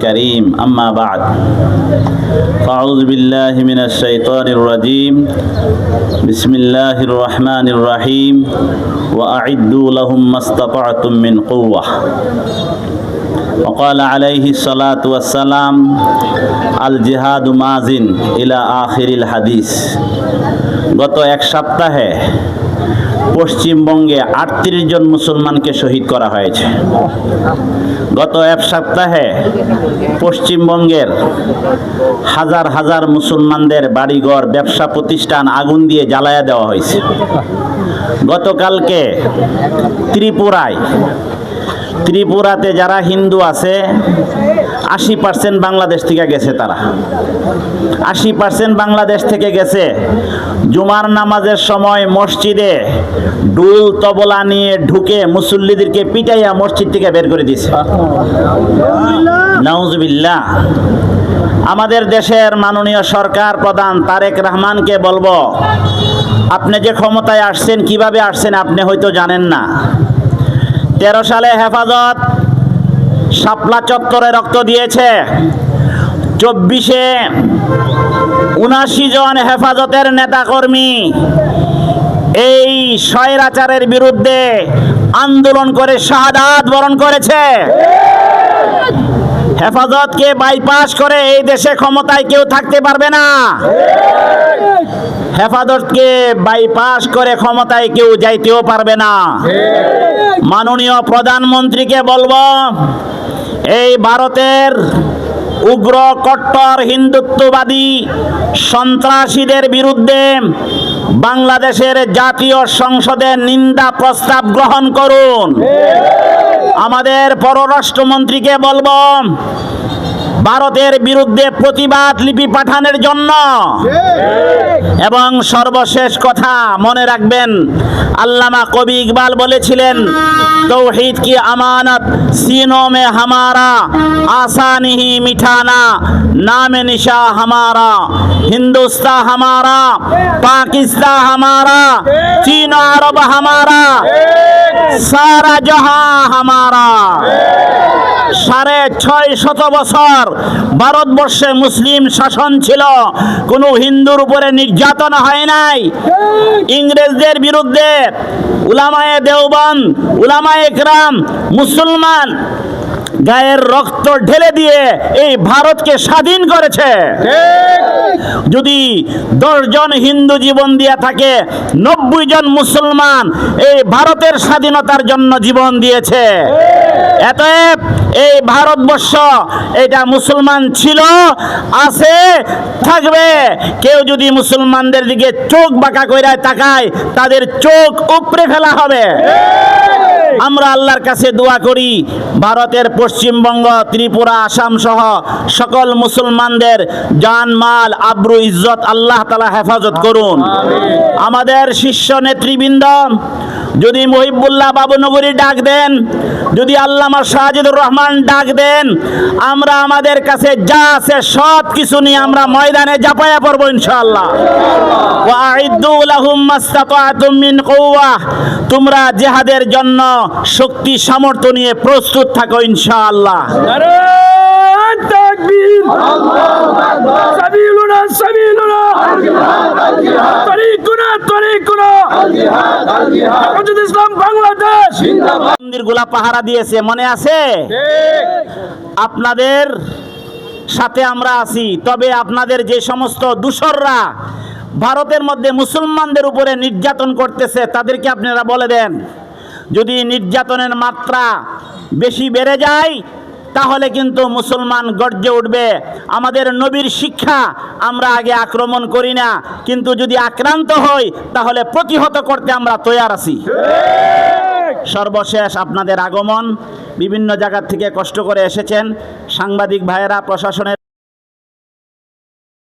كريم أما بعد فأعوذ بالله من الشيطان الرجيم بسم الله الرحمن الرحيم وأعدوا لهم ما استطعتم من قوة وقال عليه الصلاة والسلام الجهاد مازن إلى آخر الحديث গত এক সপ্তাহে পশ্চিমবঙ্গে ৩৮ জন মুসলমানকে শহীদ করা হয়েছে। গত এক সপ্তাহে পশ্চিমবঙ্গের হাজার হাজার মুসলমানদের বাড়িঘর ব্যবসা প্রতিষ্ঠান আগুন দিয়ে জ্বালায়া দেওয়া হয়েছে। গতকালকে ত্রিপুরাতে যারা হিন্দু আছে ৮০% বাংলাদেশ থেকে গেছে, তারা ৮০% বাংলাদেশ থেকে গেছে। জুমার নামাজের সময় মসজিদে ঢোল তবলা নিয়ে ঢুকে মুসল্লিদেরকে পিটাইয়া মসজিদ থেকে বের করে দিয়েছে। নাউজুবিল্লাহ। আমাদের দেশের মাননীয় সরকার প্রধান তারেক রহমানকে বলবো, আপনি যে ক্ষমতায় আসছেন কিভাবে আসছেন আপনি হয়তো জানেন না। 13 সালে হেফাজত শাপলা চত্বরে রক্ত দিয়েছে। 24-এ 79 জন হেফাজতের নেতাকর্মী এই স্বৈরাচারের বিরুদ্ধে আন্দোলন করে শাহাদাত বরণ করেছে। হেফাজতকে বাইপাস করে এই দেশে ক্ষমতায় কেউ থাকতে পারবে না। হেফাজতকে বাইপাস করে ক্ষমতায় কেউ যাইতেও পারবে না। মাননীয় প্রধানমন্ত্রীকে বলবো, এই ভারতের উগ্র কট্টর হিন্দুত্ববাদী সন্ত্রাসীদের বিরুদ্ধে বাংলাদেশের জাতীয় সংসদে নিন্দা প্রস্তাব গ্রহণ করুন। আমাদের পররাষ্ট্রমন্ত্রীকে বলবো, ভারতের বিরুদ্ধে প্রতিবাদ লিপি পাঠানোর জন্য। এবং সর্বশেষ কথা মনে রাখবেন, আল্লামা কবি ইকবাল বলেছিলেন, তৌহিদ কি আমানত सीनों में हमारा आशा नहीं मिठाना नाम निशा हमारा हिंदुस्तान हमारा पाकिस्तान हमारा चीन अरब हमारा सारा जहां हमारा। 650 বছর ভারতবর্ষে মুসলিম শাসন ছিল, কোনো হিন্দুর উপরে নির্যাতন হয় নাই। ইংরেজদের বিরুদ্ধে উলামায়ে দেওবন্দ, উলামায়ে কেরাম, মুসলমান গায়ের রক্ত ঢেলে দিয়ে এই ভারতকে স্বাধীন করেছে। যদি 10 জন হিন্দু জীবন দিয়ে থাকে, 90 জন মুসলমান এই ভারতের স্বাধীনতার জন্য জীবন দিয়েছে। অতএব এই ভারতবর্ষ এটা মুসলমান ছিল, আছে, থাকবে। কেউ যদি মুসলমানদের দিকে চোখ বাঁকা কইরা তাকায়, তাদের চোখ উপড়ে ফেলা হবে। আমরা আল্লাহর কাছে দোয়া করি, ভারতের পশ্চিমবঙ্গ, ত্রিপুরা, আসাম সহ সকল মুসলমানদের জান, মাল, আব্রু, ইজ্জত আল্লাহ তাআলা হেফাজত করুন। আমাদের শীর্ষ নেতৃবৃন্দ যদি মহিবুল্লাহ বাবুনগরী ডাক দেন, যদি আল্লামা শাহজিদুর রহমান ডাক দেন, আমরা আমাদের কাছে যা আছে সব কিছু নিয়ে আমরা ময়দানে ঝাঁপায়া পড়ব ইনশাআল্লাহ। ওয়া আইদ্দু লাহুম মাসতাতাতুম মিন কুওয়া, তোমরা জিহাদের জন্য শক্তি সামর্থ্য নিয়ে প্রস্তুত থাকো ইনশাআল্লাহ। নারায়ে তাকবীর, আল্লাহু আকবার, সাবিলুনা সাবিলুনা, আল জিহাদ আল জিহাদ, তরিকুনা তরিকুনা, আল জিহাদ আল জিহাদ। হেফাজত ইসলাম বাংলাদেশ জিন্দাবাদ। মন্দিরগুলা পাহারা দিয়েছে, মনে আছে? আপনাদের সাথে আমরা আছি। তবে আপনাদের যে সমস্ত দূষররা ভারতের মধ্যে মুসলমানদের উপরে নির্যাতন করতেছে, তাদেরকে আপনারা বলে দেন, যদি নির্যাতনের মাত্রা বেশি বেড়ে যায় তাহলে কিন্তু মুসলমান গর্জে উঠবে। আমাদের নবীর শিক্ষা, আমরা আগে আক্রমণ করি না, কিন্তু যদি আক্রান্ত হই তাহলে প্রতিহত করতে আমরা তৈয়ার আছি। সর্বশেষ আপনাদের আগমন, বিভিন্ন জায়গা থেকে কষ্ট করে এসেছেন সাংবাদিক ভাইয়েরা, প্রশাসনের